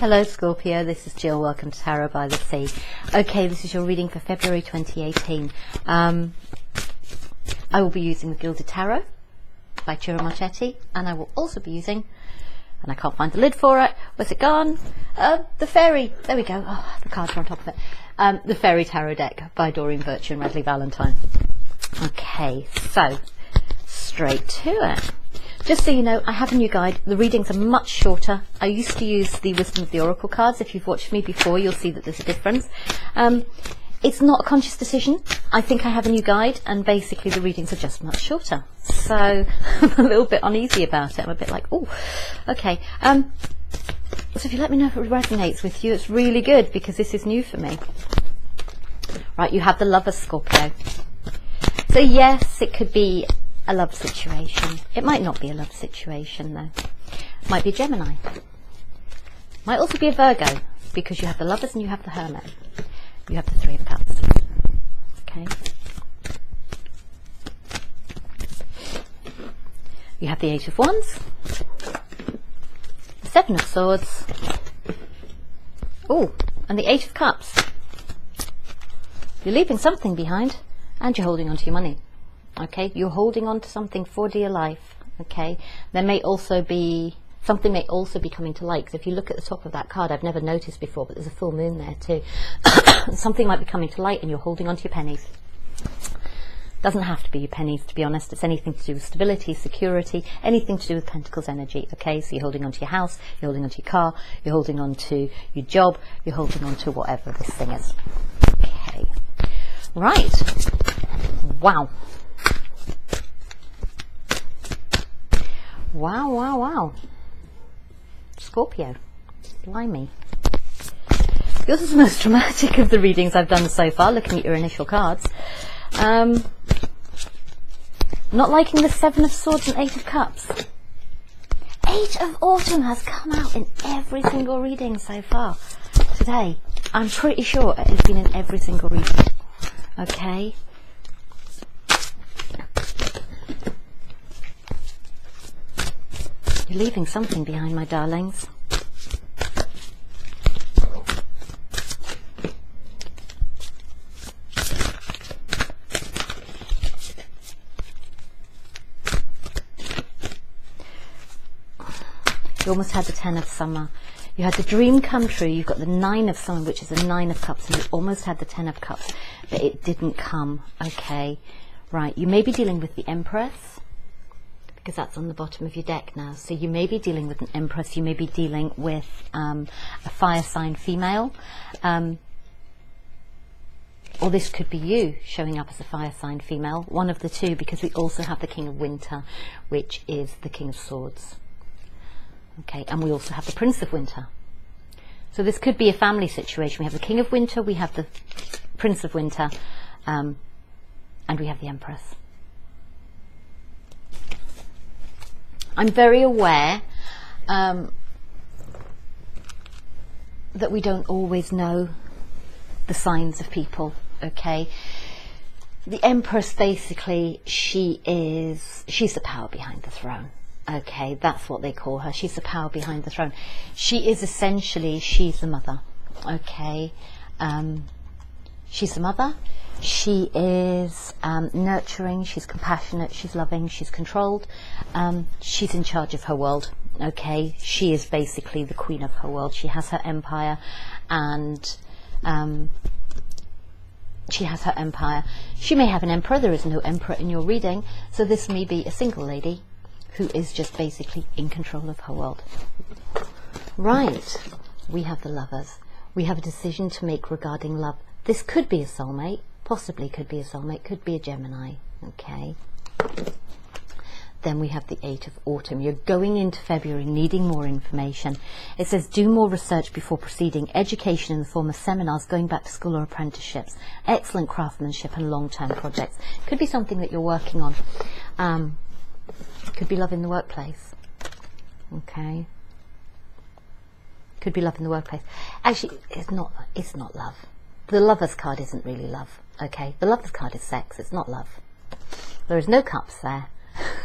Hello Scorpio, this is Jill, welcome to Tarot by the Sea. Okay, this is your reading for February 2018. I will be using the Gilded Tarot by Ciro Marchetti, and I will also be using, and I can't find the lid for it, where's it gone? The Fairy, there we go, oh, the cards are on top of it. The Fairy Tarot deck by Doreen Virtue and Radley Valentine. Okay, so straight to it. Just so you know, I have a new guide. The readings are much shorter. I used to use the Wisdom of the Oracle cards. If you've watched me before, you'll see that there's a difference. It's not a conscious decision. I think I have a new guide, and basically the readings are just much shorter. So I'm a little bit uneasy about it. I'm a bit like, oh, okay. So if you let me know if it resonates with you, it's really good because this is new for me. Right, you have the Lover, Scorpio. So yes, it could be a love situation. It might not be a love situation though. It might be a Gemini. Might also be a Virgo, because you have the Lovers and you have the Hermit. You have the Three of Cups. Okay. You have the Eight of Wands, the Seven of Swords, oh, and the Eight of Cups. You're leaving something behind, and you're holding on to your money. Okay, you're holding on to something for dear life. Okay, there may also be something may also be coming to light, because if you look at the top of that card, I've never noticed before, but there's a full moon there too. Something might be coming to light and you're holding on to your pennies. Doesn't have to be your pennies, to be honest. It's anything to do with stability, security, anything to do with Pentacles energy. Okay, so you're holding on to your house, you're holding on to your car, you're holding on to your job, you're holding on to whatever this thing is. Okay, right. Wow. Wow, wow, wow. Scorpio, blimey. Yours is the most dramatic of the readings I've done so far, looking at your initial cards. Not liking the Seven of Swords and Eight of Cups. Eight of Autumn has come out in every single reading so far today. I'm pretty sure it has been in every single reading. Okay. You're leaving something behind, my darlings. You almost had the Ten of Summer. You had the dream come true. You've got the Nine of Summer, which is a Nine of Cups, and you almost had the Ten of Cups, but it didn't come. Okay, right. You may be dealing with the Empress, because that's on the bottom of your deck now. So you may be dealing with an Empress. You may be dealing with a fire sign female, or this could be you showing up as a fire sign female. One of the two, because we also have the King of Winter, which is the King of Swords. Okay, and we also have the Prince of Winter. So this could be a family situation. We have the King of Winter, we have the Prince of Winter, and we have the Empress. I'm very aware that we don't always know the signs of people, okay? The Empress, basically, she's the power behind the throne. Okay, that's what they call her. She's the power behind the throne. She is essentially, she's the mother. Okay, she's the mother. She is nurturing, she's compassionate, she's loving, she's controlled. She's in charge of her world. Okay, she is basically the queen of her world. She has her empire, and she has her empire. She may have an emperor. There is no emperor in your reading, so this may be a single lady who is just basically in control of her world. Right, we have the Lovers. We have a decision to make regarding love. This could be a soulmate, possibly could be a soulmate, could be a Gemini, okay? Then we have the Eight of Autumn. You're going into February needing more information. It says do more research before proceeding. Education in the form of seminars, going back to school or apprenticeships. Excellent craftsmanship and long-term projects. Could be something that you're working on. Could be love in the workplace. Okay. Could be love in the workplace. Actually, it's not love. The Lovers card isn't really love. Okay. The Lovers card is sex. It's not love. There is no cups there.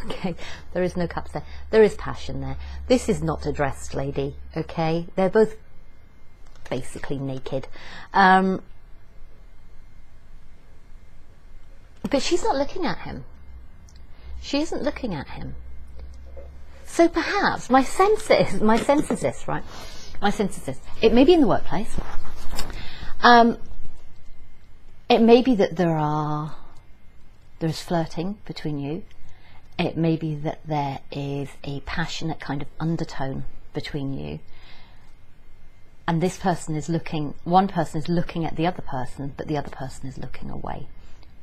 Okay. There is no cups there. There is passion there. This is not a dressed lady. Okay. They're both basically naked. But she's not looking at him. She isn't looking at him. So perhaps my sense is this, right? My sense is this. It may be in the workplace. It may be that there is flirting between you. It may be that there is a passionate kind of undertone between you. And this person is looking, one person is looking at the other person, but the other person is looking away.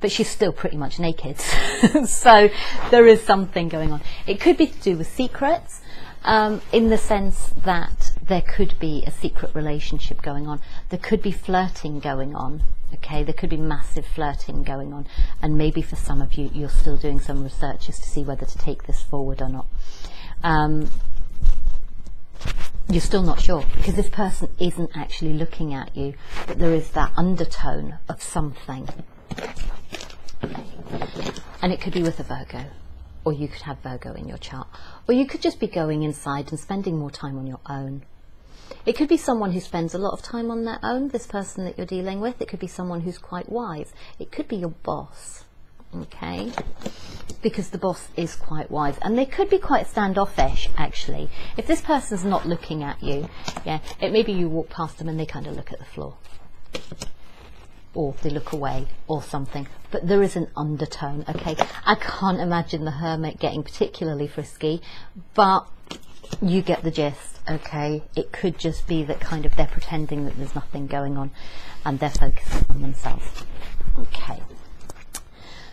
But she's still pretty much naked. So there is something going on. It could be to do with secrets, in the sense that there could be a secret relationship going on. There could be flirting going on. Okay, there could be massive flirting going on. And maybe for some of you, you're still doing some research as to see whether to take this forward or not. You're still not sure, because this person isn't actually looking at you, but there is that undertone of something. And it could be with a Virgo, or you could have Virgo in your chart, or you could just be going inside and spending more time on your own. It could be someone who spends a lot of time on their own, this person that you're dealing with. It could be someone who's quite wise. It could be your boss, okay? Because the boss is quite wise, and they could be quite standoffish, actually. If this person's not looking at you, yeah, it maybe you walk past them and they kind of look at the floor, or they look away or something, but there is an undertone. Okay, I can't imagine the Hermit getting particularly frisky, but you get the gist. Okay, it could just be that kind of they're pretending that there's nothing going on and they're focusing on themselves. Okay,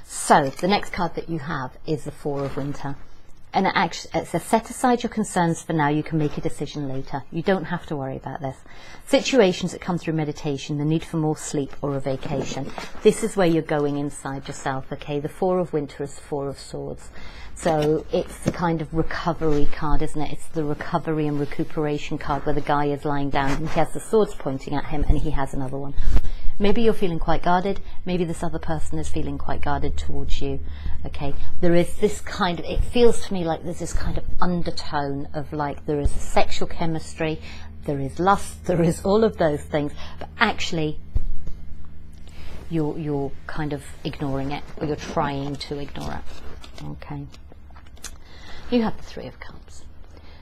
so the next card that you have is the Four of Winter. And it says, set aside your concerns for now, you can make a decision later. You don't have to worry about this. Situations that come through meditation, the need for more sleep or a vacation. This is where you're going inside yourself, okay? The Four of Winter is the Four of Swords. So it's the kind of recovery card, isn't it? It's the recovery and recuperation card where the guy is lying down and he has the swords pointing at him and he has another one. Maybe you're feeling quite guarded. Maybe this other person is feeling quite guarded towards you. Okay, there is this kind of, it feels to me like there's this kind of undertone of like there is sexual chemistry, there is lust, there is all of those things, but actually you're kind of ignoring it, or you're trying to ignore it. Okay, you have the Three of Cups.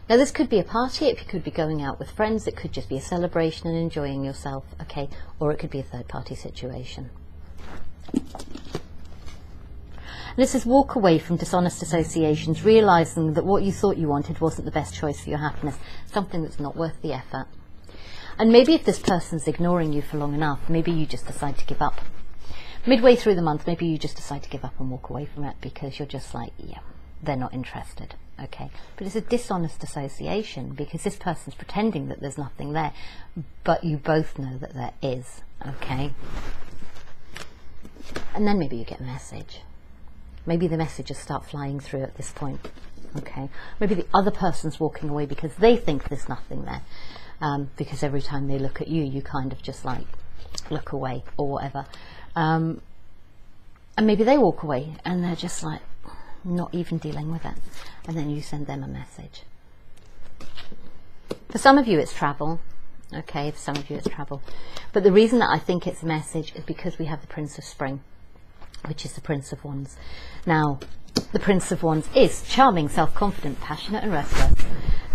Now this could be a party, it could be going out with friends, it could just be a celebration and enjoying yourself, okay, or it could be a third party situation. And this is walk away from dishonest associations, realising that what you thought you wanted wasn't the best choice for your happiness, something that's not worth the effort. And maybe if this person's ignoring you for long enough, maybe you just decide to give up. Midway through the month, maybe you just decide to give up and walk away from it because you're just like, yeah, they're not interested. Okay, but it's a dishonest association because this person's pretending that there's nothing there, but you both know that there is. Okay, and then maybe you get a message. Maybe the messages start flying through at this point. Okay, maybe the other person's walking away because they think there's nothing there, because every time they look at you, you kind of just like look away or whatever, and maybe they walk away and they're just like not even dealing with it, and then you send them a message. For some of you it's travel, okay, for some of you it's travel, but the reason that I think it's a message is because we have the Prince of Spring, which is the Prince of Wands. Now the Prince of Wands is charming, self-confident, passionate and restless.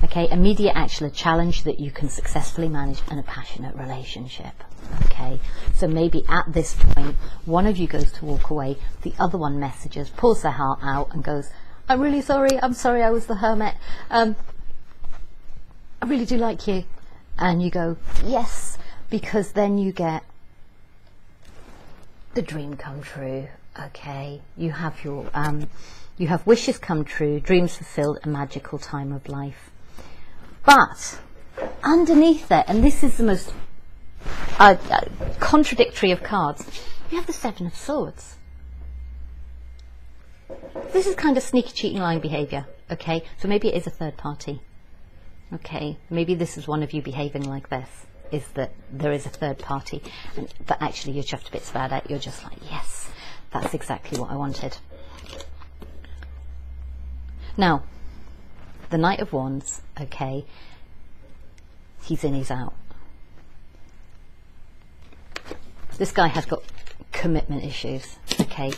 Okay, immediate action, a challenge that you can successfully manage, and a passionate relationship. Okay, so maybe at this point one of you goes to walk away, the other one messages, pulls their heart out and goes, I'm really sorry, I was the Hermit, I really do like you. And you go, yes, because then you get the dream come true. Okay, you have your you have wishes come true, dreams fulfilled, a magical time of life. But underneath it, and this is the most contradictory of cards, you have the Seven of Swords. This is kind of sneaky, cheating, lying behaviour. Okay, so maybe it is a third party. Okay, maybe this is one of you behaving like this, is that there is a third party, but actually you're chuffed a bit about it. You're just like, yes, that's exactly what I wanted. Now, the Knight of Wands, okay, he's in, he's out. This guy has got commitment issues, okay?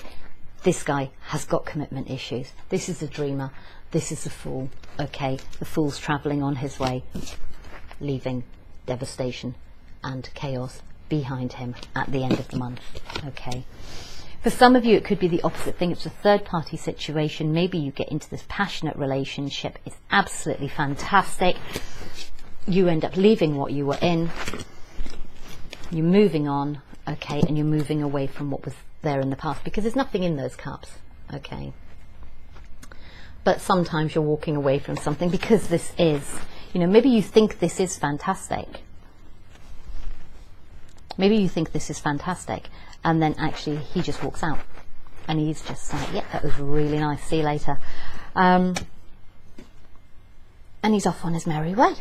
This guy has got commitment issues. This is a dreamer. This is a fool, okay? The fool's travelling on his way, leaving devastation and chaos behind him at the end of the month, okay? For some of you, it could be the opposite thing. It's a third-party situation. Maybe you get into this passionate relationship. It's absolutely fantastic. You end up leaving what you were in. You're moving on, okay, and you're moving away from what was there in the past, because there's nothing in those cups, okay? But sometimes you're walking away from something because this is, you know, maybe you think this is fantastic. Maybe you think this is fantastic, and then actually he just walks out and he's just like, yeah, that was really nice, see you later. And he's off on his merry way.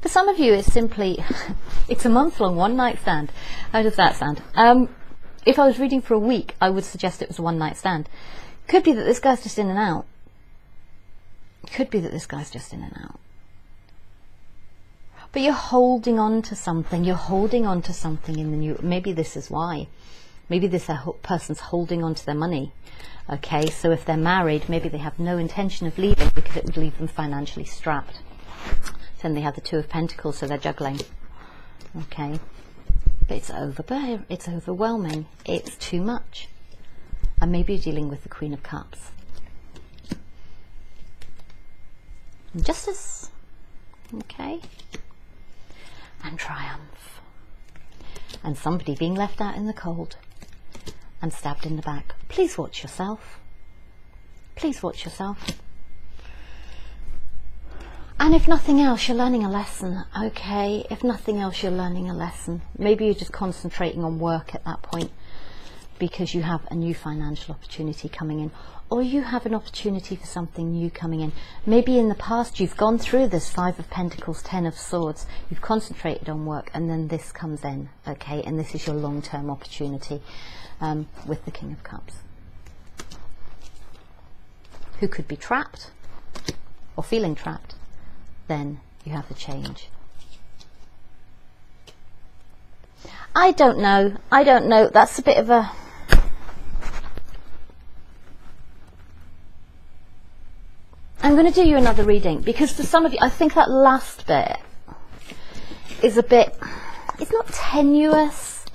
For some of you, it's simply, it's a month-long one-night stand. How does that sound? If I was reading for a week, I would suggest it was a one-night stand. Could be that this guy's just in and out. Could be that this guy's just in and out. But you're holding on to something. You're holding on to something in the new. Maybe this is why. Maybe this person's holding on to their money. Okay, so if they're married, maybe they have no intention of leaving because it would leave them financially strapped. Then they have the Two of Pentacles, so they're juggling. Okay, but it's overwhelming. It's too much. And maybe you're dealing with the Queen of Cups. Justice. Okay. And triumph, and somebody being left out in the cold and stabbed in the back. Please watch yourself. Please watch yourself. And if nothing else, you're learning a lesson, okay? If nothing else, you're learning a lesson. Maybe you're just concentrating on work at that point because you have a new financial opportunity coming in, or you have an opportunity for something new coming in. Maybe in the past you've gone through this Five of Pentacles, Ten of Swords, you've concentrated on work, and then this comes in, okay, and this is your long-term opportunity with the King of Cups, who could be trapped or feeling trapped. Then you have the change. I don't know, that's a bit of a... I'm going to do you another reading, because for some of you, I think that last bit is a bit, it's not tenuous.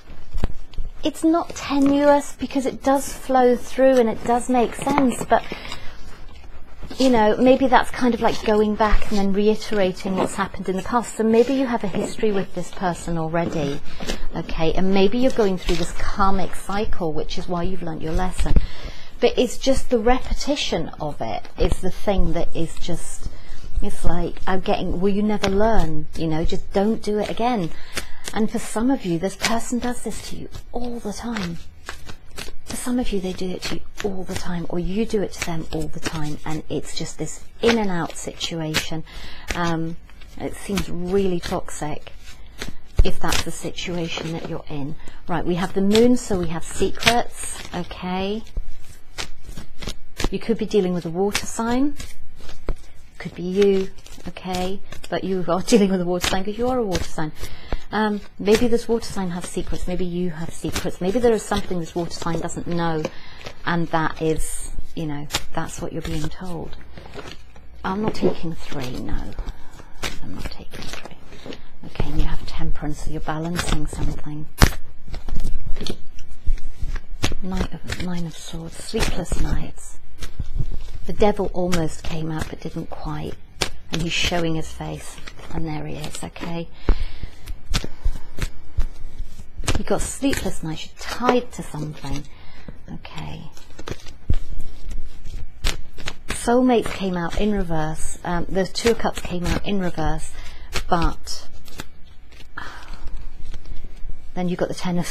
It's not tenuous because it does flow through and it does make sense, but, you know, maybe that's kind of like going back and then reiterating what's happened in the past. So maybe you have a history with this person already, okay, and maybe you're going through this karmic cycle, which is why you've learnt your lesson. But it's just the repetition of it is the thing that is just, it's like, will you never learn, you know, just don't do it again. And for some of you, this person does this to you all the time. For some of you, they do it to you all the time, or you do it to them all the time, and it's just this in and out situation. It seems really toxic if that's the situation that you're in. Right, we have the Moon, so we have secrets, okay. You could be dealing with a water sign. Could be you, okay, but you are dealing with a water sign because you are a water sign. Maybe this water sign has secrets. Maybe you have secrets. Maybe there is something this water sign doesn't know, and that is, you know, that's what you're being told. I'm not taking 3, no. I'm not taking 3. Okay, and you have Temperance, so you're balancing something. Nine of Swords, sleepless nights. The Devil almost came out but didn't quite, and he's showing his face, and there he is, okay. You got sleepless nights, you're tied to something, okay. Soulmates came out in reverse. The Two of Cups came out in reverse, but then you got the Ten of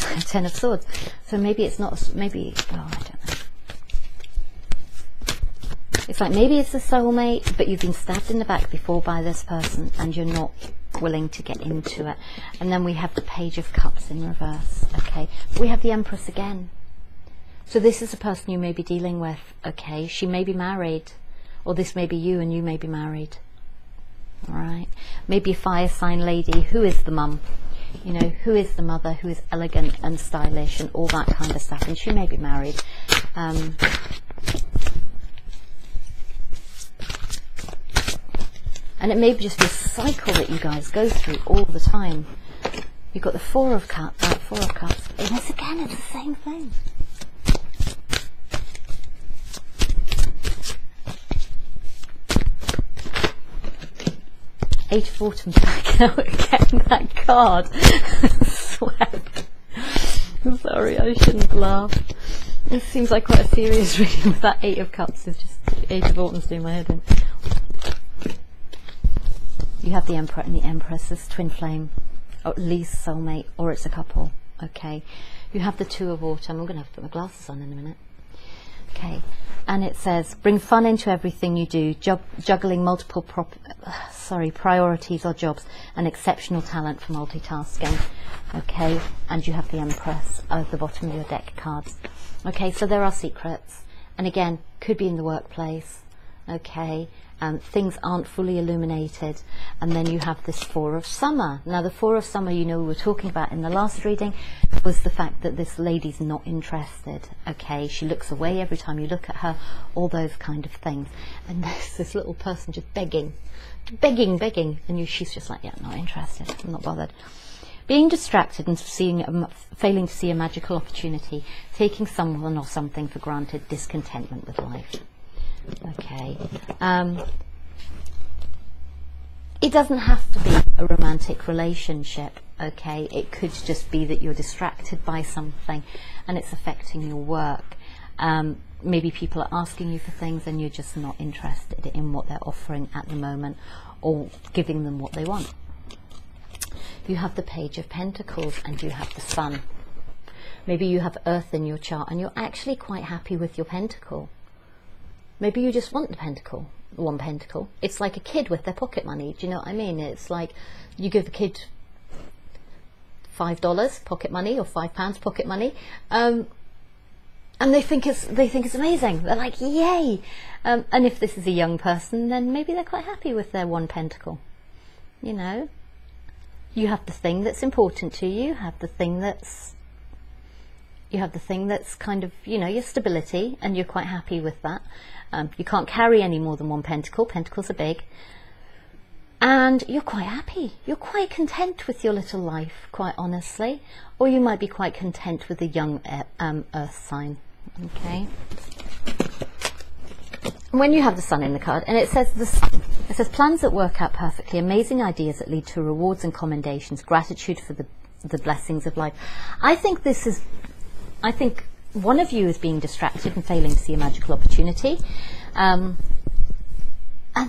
Swords. So maybe it's not. Maybe, oh, I don't know. It's like maybe it's a soulmate, but you've been stabbed in the back before by this person, and you're not willing to get into it. And then we have the Page of Cups in reverse. Okay, we have the Empress again. So this is a person you may be dealing with. Okay, she may be married, or this may be you and you may be married. All right, maybe a fire sign lady. Who is the mum? You know, who is the mother, who is elegant and stylish and all that kind of stuff. And she may be married. And it may just be a cycle that you guys go through all the time. You've got the Four of Cups. And this again, it's the same thing. Eight of Autumn back out again, that card. I'm sorry, I shouldn't laugh. This seems like quite a serious reading with that Eight of Cups. It's just Eight of Autumn's doing my head in. You have the Emperor and the Empress as twin flame, or at least soulmate, or it's a couple. Okay. You have the Two of Autumn. I'm going to have to put my glasses on in a minute. Okay. And it says, bring fun into everything you do, juggling multiple priorities or jobs, and exceptional talent for multitasking. Okay. And you have the Empress at the bottom of your deck cards. Okay. So there are secrets. And again, could be in the workplace. Okay. Things aren't fully illuminated. And then you have this Four of Summer. Now the Four of Summer, you know, we were talking about in the last reading, was the fact that this lady's not interested. Okay, she looks away every time you look at her, all those kind of things. And there's this little person just begging, and she's just like, yeah, not interested, I'm not bothered. Being distracted and failing to see a magical opportunity, taking someone or something for granted, discontentment with life. Okay. It doesn't have to be a romantic relationship. Okay. It could just be that you're distracted by something and it's affecting your work. Maybe people are asking you for things and you're just not interested in what they're offering at the moment or giving them what they want. You have the Page of Pentacles and you have the Sun. Maybe you have Earth in your chart and you're actually quite happy with your Pentacle. Maybe you just want the Pentacle, one Pentacle. It's like a kid with their pocket money. Do you know what I mean? It's like you give a kid $5 pocket money or £5 pocket money, and they think it's amazing. They're like, yay! And if this is a young person, then maybe they're quite happy with their one Pentacle. You know, you have the thing that's important to you. You have the thing that's kind of, you know, your stability, and you're quite happy with that. You can't carry any more than one Pentacle. Pentacles are big. And you're quite happy. You're quite content with your little life, quite honestly. Or you might be quite content with a young Earth sign. Okay. When you have the Sun in the card, and it says the Sun, it says plans that work out perfectly, amazing ideas that lead to rewards and commendations, gratitude for the blessings of life. I think one of you is being distracted and failing to see a magical opportunity. And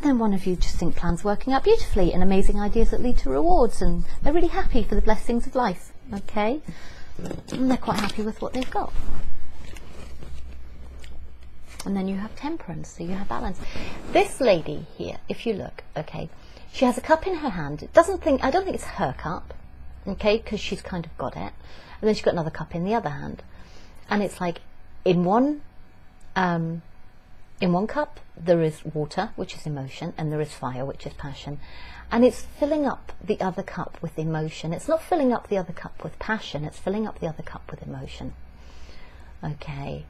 then one of you just think plans working out beautifully and amazing ideas that lead to rewards, and they're really happy for the blessings of life. Okay? And they're quite happy with what they've got. And then you have Temperance, so you have balance. This lady here, if you look, okay, she has a cup in her hand. I don't think it's her cup, okay, because she's kind of got it. And then she's got another cup in the other hand. And it's like in one cup there is water, which is emotion, and there is fire, which is passion. And it's filling up the other cup with emotion. It's not filling up the other cup with passion, it's filling up the other cup with emotion. Okay,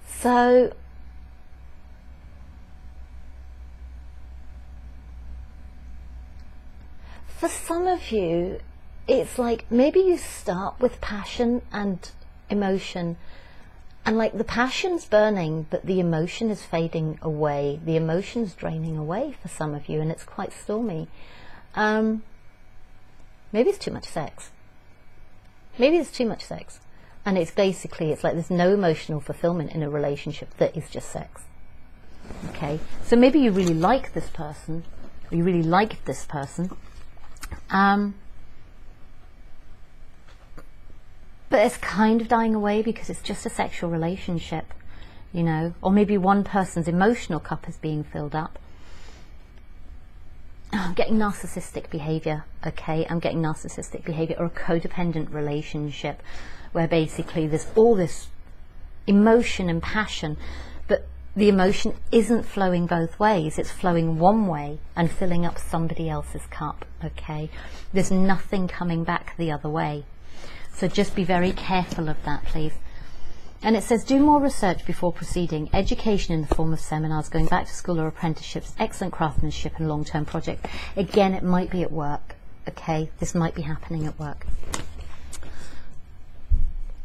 so for some of you, it's like maybe you start with passion and emotion, and like the passion's burning, but the emotion is fading away. The emotion's draining away for some of you, and it's quite stormy. Maybe it's too much sex. Maybe there's too much sex. And it's basically, it's like there's no emotional fulfillment in a relationship that is just sex. Okay, so maybe you really like this person, or you really like this person, but it's kind of dying away because it's just a sexual relationship, you know, or maybe one person's emotional cup is being filled up. I'm getting narcissistic behavior, okay? I'm getting narcissistic behavior or a codependent relationship where basically there's all this emotion and passion, but the emotion isn't flowing both ways, it's flowing one way and filling up somebody else's cup, okay? There's nothing coming back the other way. So just be very careful of that, please. And it says, do more research before proceeding. Education in the form of seminars, going back to school or apprenticeships, excellent craftsmanship and long-term projects. Again, it might be at work, okay? This might be happening at work.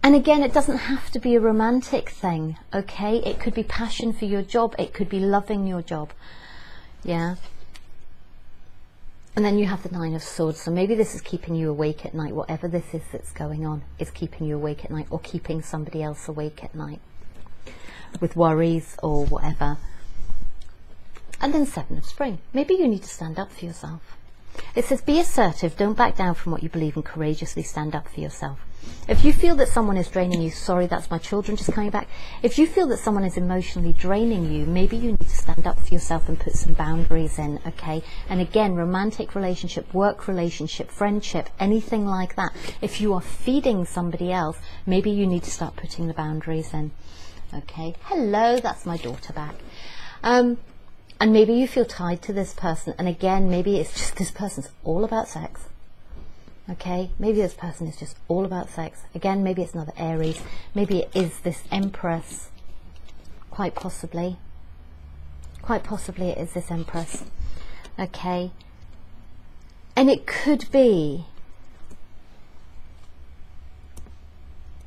And again, it doesn't have to be a romantic thing, okay? It could be passion for your job. It could be loving your job, yeah? And then you have the Nine of Swords. So maybe this is keeping you awake at night. Whatever this is that's going on is keeping you awake at night, or keeping somebody else awake at night with worries or whatever. And then Seven of Spring. Maybe you need to stand up for yourself. It says, be assertive, don't back down from what you believe, and courageously stand up for yourself. If you feel that someone is draining you, sorry, that's my children just coming back. If you feel that someone is emotionally draining you, maybe you need to stand up for yourself and put some boundaries in, okay? And again, romantic relationship, work relationship, friendship, anything like that. If you are feeding somebody else, maybe you need to start putting the boundaries in, okay? Hello, that's my daughter back. And maybe you feel tied to this person, and again, maybe it's just this person's all about sex. Okay, maybe this person is just all about sex. Again, maybe it's another Aries. Maybe it is this Empress. Quite possibly. Quite possibly it is this Empress. Okay. And it could be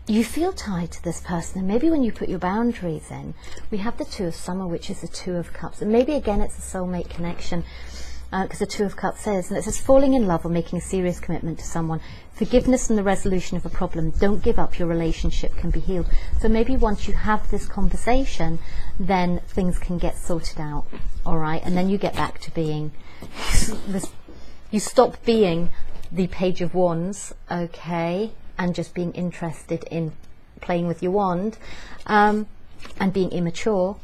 you feel tied to this person, and maybe when you put your boundaries in, we have the Two of Summer, which is the Two of Cups. And maybe again it's a soulmate connection. Because the Two of Cups says, and it says, falling in love or making a serious commitment to someone, forgiveness and the resolution of a problem, don't give up, your relationship can be healed. So maybe once you have this conversation, then things can get sorted out, all right? And then you get back to being, you stop being the Page of Wands, okay, and just being interested in playing with your wand, and being immature,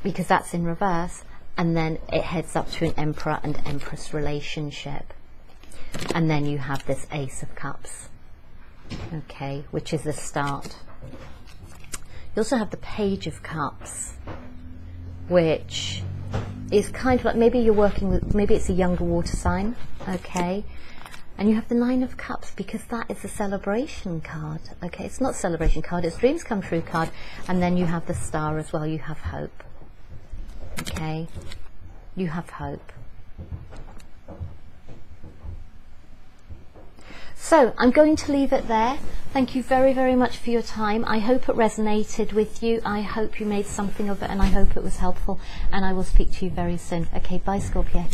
because that's in reverse. And then it heads up to an Emperor and Empress relationship. And then you have this Ace of Cups, okay, which is the start. You also have the Page of Cups, which is kind of like, maybe you're working with, maybe it's a younger water sign, okay. And you have the Nine of Cups, because that is a celebration card, okay. It's not a celebration card, it's Dreams Come True card. And then you have the Star as well, you have hope. Okay, you have hope. So I'm going to leave it there. Thank you very, very much for your time. I hope it resonated with you. I hope you made something of it, and I hope it was helpful. And I will speak to you very soon. Okay, bye, Scorpio.